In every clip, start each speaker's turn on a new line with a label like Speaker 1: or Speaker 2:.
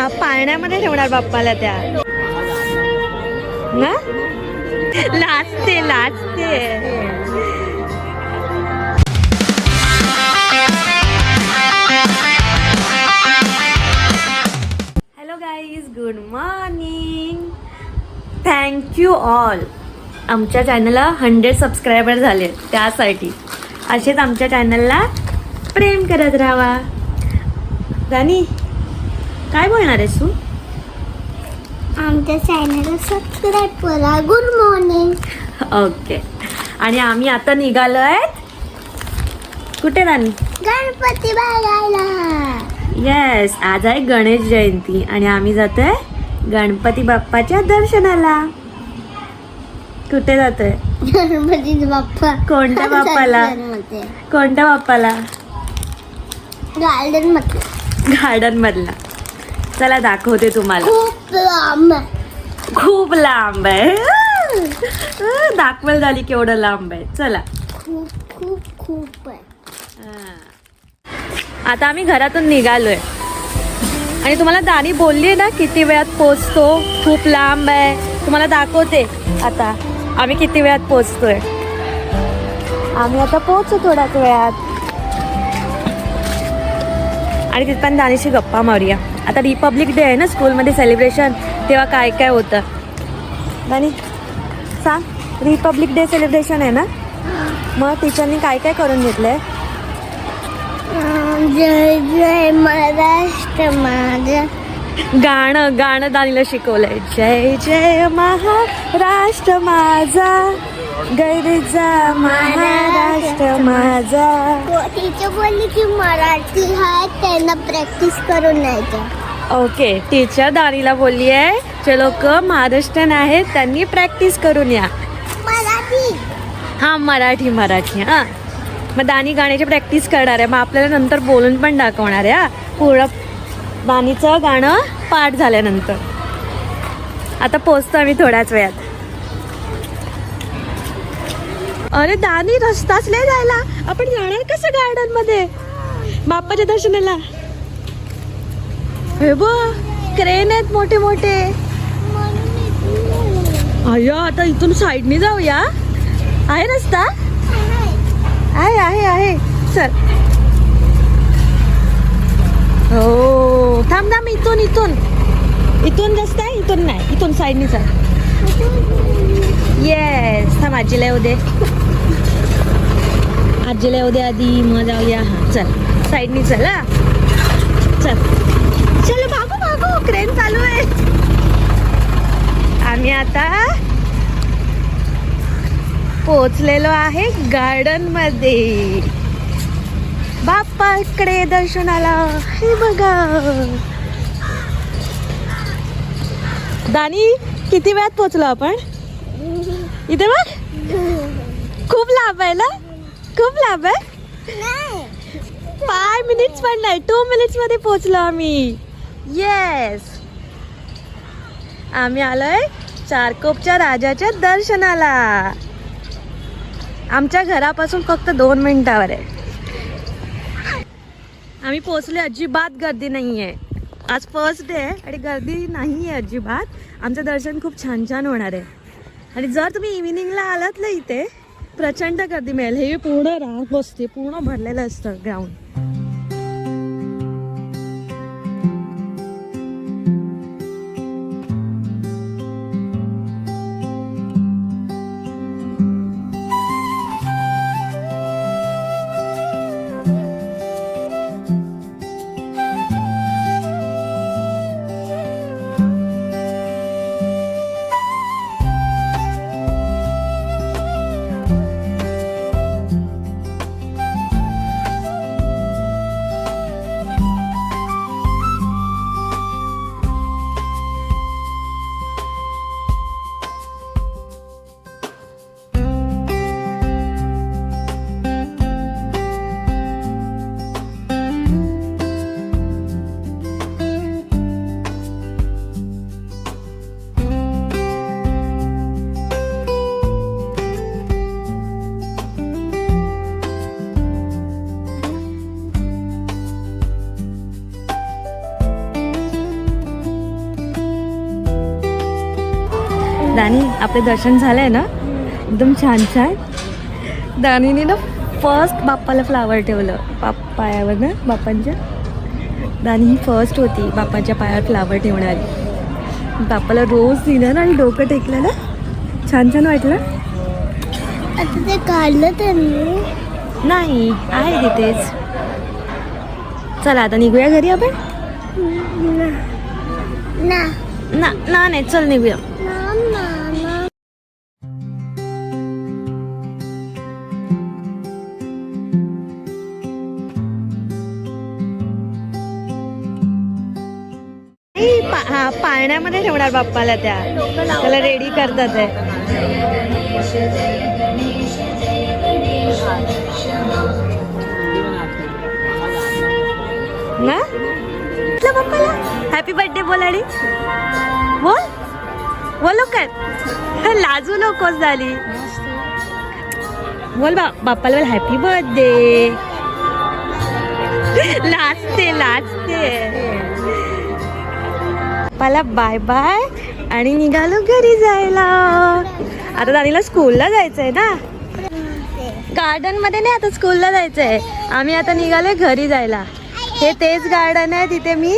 Speaker 1: पाळण्यामध्ये ठेवणार बाप्पाला त्या ना. लाजते लाजते. Hello guys, good morning. Thank you all. आमच्या चॅनलला 100 सबस्क्रायबर झाले, त्यासाठी असेच आमच्या चॅनलला प्रेम करत राहा. राणी काय बोलणार आहेस तू?
Speaker 2: आमच्या चॅनलला सबस्क्राईब करा. Good morning.
Speaker 1: ओके. आणि आम्ही आता निघालो आहे कुठे राणी?
Speaker 2: गणपती बघायला.
Speaker 1: येस, आज आहे गणेश जयंती आणि आम्ही जातोय गणपती बाप्पाच्या दर्शनाला. कुठे जातोय?
Speaker 2: गणपती बाप्पा.
Speaker 1: कोणत्या बाप्पाला? कोणत्या बाप्पाला?
Speaker 2: गार्डन मध्ये.
Speaker 1: गार्डन मधला. चला दाखवते तुम्हाला.
Speaker 2: खूप लांब.
Speaker 1: खूप लांब आहे. दाखवल झाली केवढं लांब आहे. चला.
Speaker 2: खूप खूप खूप आहे.
Speaker 1: आता आम्ही घरातून निघालोय आणि तुम्हाला दानी बोलली आहे ना किती वेळात पोचतो. खूप लांब आहे. तुम्हाला दाखवते आता आम्ही किती वेळात पोचतोय. आम्ही आता पोहोचू थोड्याच वेळात. आणि तिथपर्यंत दानीशी गप्पा मारूया. आता रिपब्लिक डे आहे ना स्कूलमध्ये सेलिब्रेशन, तेव्हा काय काय होतं दानी सांग. रिपब्लिक डे सेलिब्रेशन आहे ना, मग टीचरनी काय काय करून घेतलंय?
Speaker 2: जय जय महाराष्ट्र माझा.
Speaker 1: गाणं दानीला शिकवलंय. जय जय महाराष्ट्र माझा, गैरीचा महाराष्ट्र माझा.
Speaker 2: टीचर बोलली की मराठी आहे त्यांना प्रॅक्टिस करून न्यायचं.
Speaker 1: ओके. टीचर दानीला बोलली आहे जे लोक महाराष्ट्रीयन आहेत त्यांनी प्रॅक्टिस करून या.
Speaker 2: मराठी.
Speaker 1: हां, मराठी. हां, मग दानी गाण्याची प्रॅक्टिस करणार आहे. मग आपल्याला नंतर बोलून पण दाखवणार आहे. हा, पूर्ण दानीचं गाणं पाठ झाल्यानंतर. आता पोचतो आम्ही थोड्याच वेळात. अरे दानी, रस्ताच नाही जायला. आपण जाणार कसं गार्डन मध्ये बाप्पाच्या दर्शनाला? हे बघ, क्रेन आहेत मोठे मोठे. अय्या, आता इथून साईडने जाऊया. आहे रस्ता? आहे. चल. हो, थांब. इथून रस्ता आहे. इथून नाही, इथून साईडने चल. येस, थांब. आजीला येऊ दे आधी, मग जाऊया. हा, चल साईडने चल. हा, चल भागू. क्रेन चालू आहे. आम्ही आता पोचलेलो आहे गार्डन मध्ये बाप्पाकडे दर्शनाला. हे बघा दानी, किती वेळात पोचलो आपण? इथे बघ, खूप लांब आहे ना. खूप लांब आहे. 5 मिनिट्स पण नाही, 2 मिनिट्स मध्ये पोचलो आम्ही. येस, आम्ही आलोय चारकोपच्या राजाच्या दर्शनाला. आमच्या घरापासून फक्त 2 मिनिटावर आहे. आम्ही पोचले. अजिबात गर्दी नाही आहे. आज फर्स्ट डे आहे आणि गर्दी नाही आहे अजिबात. आमचं दर्शन खूप छान होणार आहे. आणि जर तुम्ही इव्हिनिंगला आलात ना, इथे प्रचंड गर्दी मिळेल. हे पूर्ण रांग बसते, पूर्ण भरलेलं असतं ग्राउंड. दानी आपले दर्शन झालंय ना एकदम छान छान. दानीने ना फर्स्ट बाप्पाला फ्लावर ठेवलं पायावर ना बाप्पांच्या. दानी ही फर्स्ट होती बाप्पाच्या पायावर फ्लावर ठेवणारी. बाप्पाला रोज दिलं ना आणि डोकं टेकलं ना, छान छान वाटलं.
Speaker 2: आता ते काढलं त्यांनी
Speaker 1: नाही आहे तिथेच. चला आता निघूया घरी आपण.
Speaker 2: ना
Speaker 1: ना ना नाही चल निघूया.
Speaker 2: ना ना ना
Speaker 1: हा पाळण्यामध्ये ठेवणार बाप्पाला. त्याला रेडी करतात आहे ना. बाप्पाला हॅपी बर्थडे बोल आणि बोल बोलो काय लाजू नकोस झाली. बोल बाप्पाला बोल हॅपी बर्थडे. लाजते बाप्पाला बाय बाय आणि निघालो घरी जायला. आता दानीला स्कूलला जायचंय ना. गार्डन मध्ये नाही, आता स्कूलला जायचंय. आम्ही आता निघालोय घरी जायला. हे तेच गार्डन आहे तिथे मी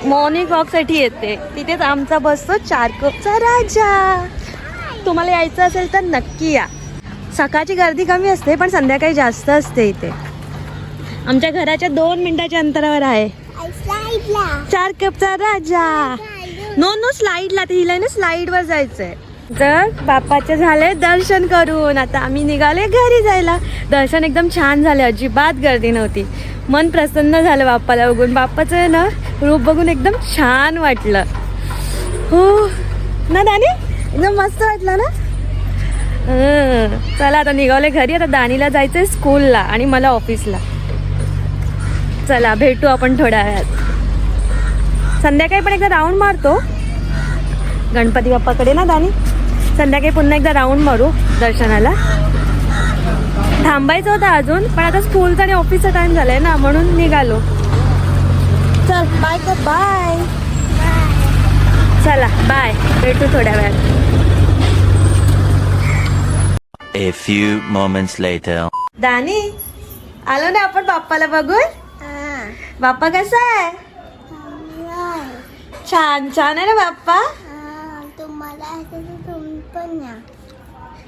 Speaker 1: मॉर्निंग वॉक साठी येते. तिथेच आमचा बसतो चारकोपचा राजा. तुम्हाला यायचं असेल तर नक्की या. सकाळची गर्दी कमी असते पण संध्याकाळी जास्त असते इथे. आमच्या घराच्या 2 मिनिटाच्या अंतरावर आहे चारकोपचा राजा. नो स्लाईडला, ते हिला ना स्लाईडवर जायचंय. जर बाप्पाचे झाले दर्शन करून आता आम्ही निघाले घरी जायला. दर्शन एकदम छान झाले, अजिबात गर्दी नव्हती. मन प्रसन्न झालं बाप्पाला बघून. बाप्पाचं ना रूप बघून एकदम छान वाटलं. हो ना दानी, एकदम मस्त वाटलं ना. चला आता निघाले घरी. आता दानीला जायचंय स्कूलला आणि मला ऑफिसला. चला भेटू आपण थोड्या वेळात. संध्याकाळी पण एकदा राऊंड मारतो गणपती बाप्पाकडे ना दानी. संध्याकाळी पुन्हा एकदा राऊंड मारू दर्शनाला. थांबायचं होतं अजून पण आता स्कूलचा आणि ऑफिसचा टाइम झालाय ना म्हणून निघालो. चल बाय कर बाय. चला बाय, भेटू थोड्या वेळात.
Speaker 3: A few moments later.
Speaker 1: दानी आलो ना आपण बाप्पाला बघून. बाप्पा कसा आहे? छान छान आहे ना बाप्पा.
Speaker 2: तुम्हाला यायचं तर तुम्ही पण या.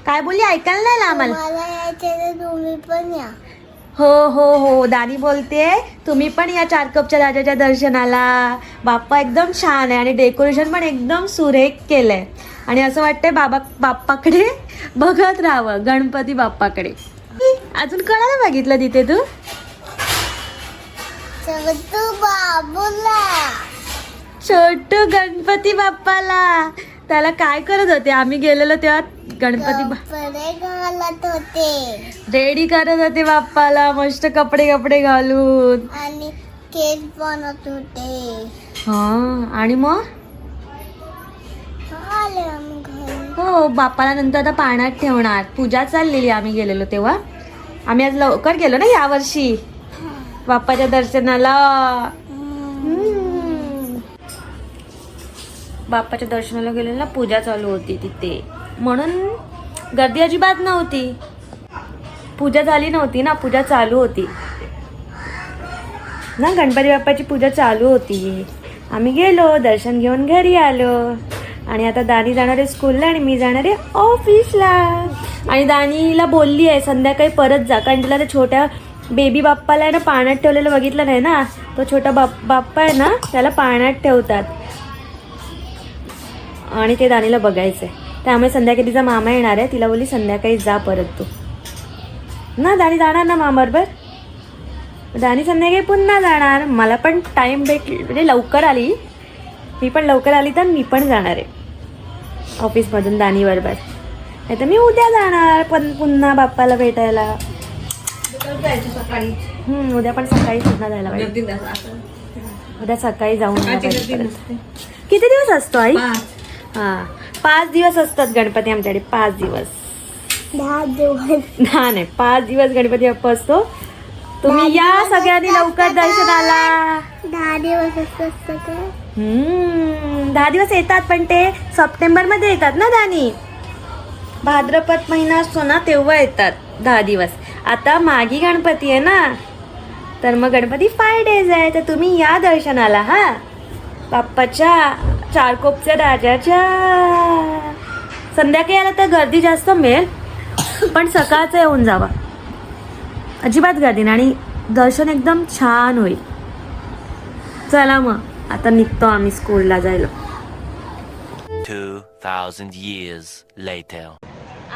Speaker 1: काय बोलली ऐकायला नाही आलं आम्हाला.
Speaker 2: मला यायचं तर तुम्ही पण या.
Speaker 1: हो हो हो दानी बोलते तुम्ही पण या चारकोपच्या राजाच्या दर्शनाला. बाप्पा एकदम छान आहे आणि डेकोरेशन पण एकदम सुरेख केलंय. आणि असं वाटतंय बाप्पाकडे बघत राहावं, गणपती बाप्पाकडे. अजून कोणाला बघितलं तिथे तू?
Speaker 2: तू बाबूला.
Speaker 1: छोटू गणपती बाप्पाला. त्याला काय करत होते? आम्ही गेलेलो तेव्हा गणपती
Speaker 2: कपडे घालत होते,
Speaker 1: रेडी करत होते बाप्पाला मस्त कपडे घालून.
Speaker 2: आणि केक बनवत होते.
Speaker 1: हा आणि मग
Speaker 2: आले आम्ही घरी.
Speaker 1: हो बाप्पाला नंतर आता पाण्यात ठेवणार. पूजा चाललेली आम्ही गेलेलो तेव्हा. आम्ही आज लवकर गेलो ना यावर्षी बाप्पाच्या दर्शनाला. बाप्पाच्या दर्शनाला गेलेलो ना, पूजा चालू होती तिथे म्हणून गर्दी अजिबात नव्हती. पूजा झाली नव्हती ना, पूजा चालू होती ना. गणपती बाप्पाची पूजा चालू होती. आम्ही गेलो, दर्शन घेऊन घरी आलो. आणि आता दानी जाणार आहे स्कूलला आणि मी जाणार आहे ऑफिसला. आणि दानीला बोलली आहे संध्याकाळी परत जा, कारण तिला त्या छोट्या बेबी बाप्पाला आहे ना पाण्यात ठेवलेलं बघितलं नाही ना. तो छोटा बाप्पा आहे ना त्याला पाण्यात ठेवतात आणि ते दानीला बघायचं आहे. त्यामुळे संध्याकाळी तिचा मामा येणार आहे. तिला बोलली संध्याकाळी जा परत तू ना. दानी जाणार ना मामाबरोबर. दानी संध्याकाळी पुन्हा जाणार. मला पण टाईम भेटली म्हणजे लवकर आली, मी पण लवकर आली तर मी पण जाणार आहे ऑफिसमधून दानी बरोबर. नाही तर मी उद्या जाणार पण पुन्हा बाप्पाला भेटायला. उद्या पण सकाळी पुन्हा जायला पाहिजे. उद्या सकाळी जाऊन किती दिवस असतो आई? हां 5 दिवस असतात गणपती आमच्याकडे. 5 दिवस
Speaker 2: 10 दिवस
Speaker 1: नाही 5 दिवस गणपती बाप्पा असतो. तुम्ही या सगळ्यांनी लवकर दर्शनाला.
Speaker 2: 10 दिवस असतं का?
Speaker 1: 10 दिवस येतात, पण ते सप्टेंबर मध्ये येतात ना दानी. भाद्रपद महिना असतो ना तेव्हा येतात 10 दिवस. आता मागी गणपती आहे ना, तर मग गणपती 5 days आहे. तर तुम्ही या दर्शनाला हा, बाप्पाच्या चारकोपच्या राजाच्या. संध्याकाळी आला तर गर्दी जास्त मिळेल, पण सकाळचं येऊन जावा, अजिबात गर्दी नाही आणि दर्शन एकदम छान होईल. चला मग आता निघतो आम्ही स्कूलला जायला.
Speaker 3: 2,000 years later.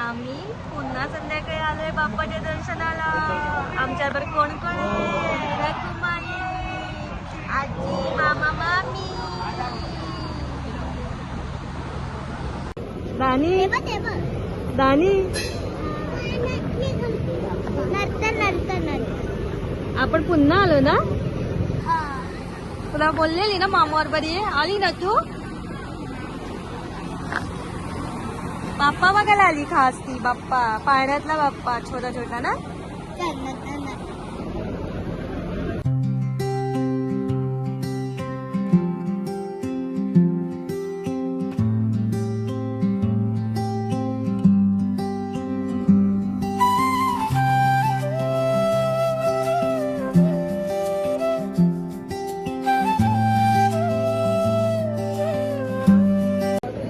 Speaker 1: आम्ही पुन्हा संध्याकाळी आलोय बाप्पाच्या दर्शनाला. आमच्याबरोबर कोण कोण आहे? रकुमाई, आजी, मामा, मामी. दानी दानी आपण पुन्हा आलो ना. तुला बोललेली ना मामावर बरी आहे, आली ना तू. बाप्पा बघायला आली खास ती. बाप्पा पाण्यातला बाप्पा, छोटा छोटा ना.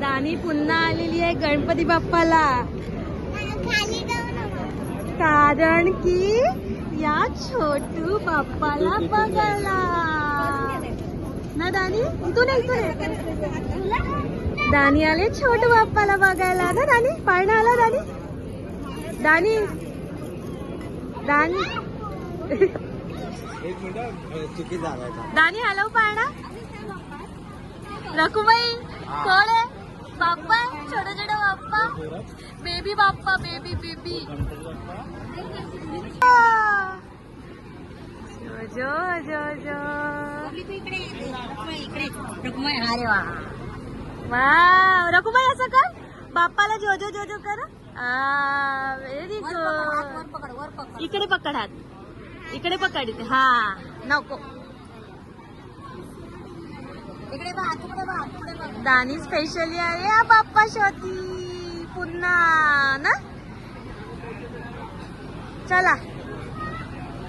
Speaker 1: दानी पुन्हा आलेली आहे गणपती बाप्पाला, कारण की या छोटू बाप्पाला बघायला ना. दानी इथून दानी आले छोटू बाप्पाला बघायला ना. दानी पाळणा आला. दानी दानी दानी हॅलो पाळणा. रकुबाई कोण आहे? बाप्पा, छोटा छोटा बाप्पा, बेबी बाप्पा, बेबी बेबी. जो जो जो वा. रकुबाई असं कर, बाप्पाला जो जो जो जो कर. Very good. इकडे पकड हात, इकडे पकड. इथे हा नको. दानी स्पेशली आहे या बाप्पा शोधी पुन्हा ना. चला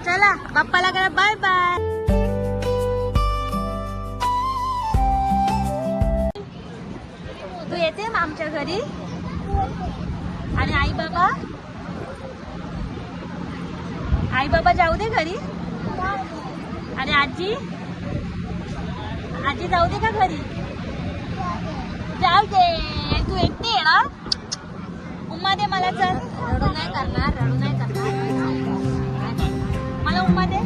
Speaker 1: चला बाप्पाला करा बाय बाय. तू येते मग आमच्या घरी. आणि आई बाबा जाऊ दे घरी. आणि आजी जाऊ दे का घरी? जाऊ दे. तू एकटी येणार? उम्मा दे मला. चल, रडू नाही करणार. मला उम्मा दे.